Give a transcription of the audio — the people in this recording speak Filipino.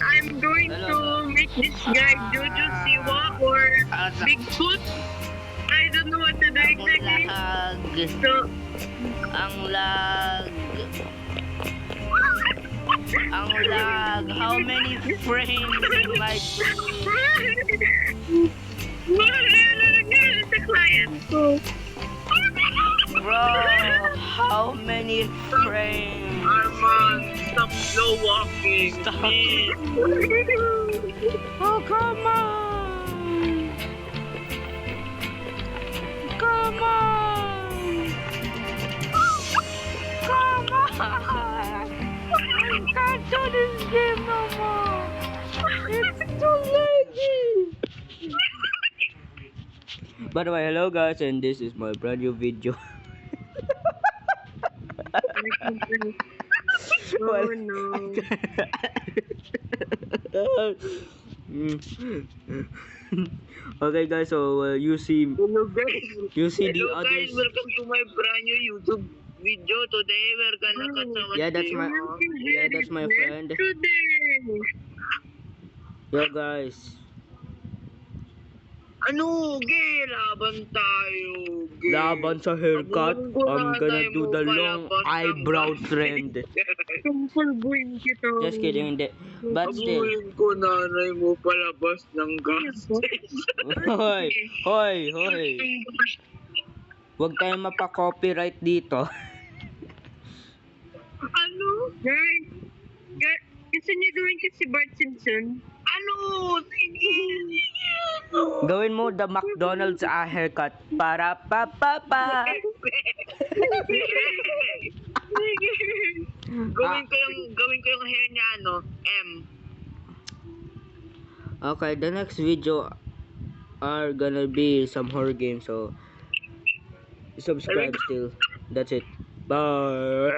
I'm going to make this guy Jojo Siwa or Bigfoot. I don't know what to do exactly. So, Ang lag. Ang lag. How many frames in my... sa client ko. Bro, how many frames? Arman, stop slow walking. Stop. Please. Oh, come on. Come on. Come on. I can't do this game no more. It's too laggy. By the way, hello guys, and this is my brand new video. Oh no. Okay guys, so you see Hello guys. the Hello others. guys, welcome to my brand new YouTube video. Today we're gonna cut some Yeah, that's my friend. Today. Yo guys. Ano, gay, laban tayo, gay. Laban sa haircut, I'm gonna Nanay do mo the palabas long ng eyebrow gatas. trend. Sumpulbuin kita. Just kidding, hindi. But still. Abuhin ko, nanay mo palabas ng gastes. Hoy, hoy, hoy. Huwag tayong mapa-copyright dito. Ano? Guys, gusto niyo gawin ko si Bart Simpson? Ano? Sige. Gawin mo the McDonald's haircut para pa. Sige. Gawin ko yung hair niya, ano, M. Okay, the next video are gonna be some horror games, so subscribe still. That's it. Bye.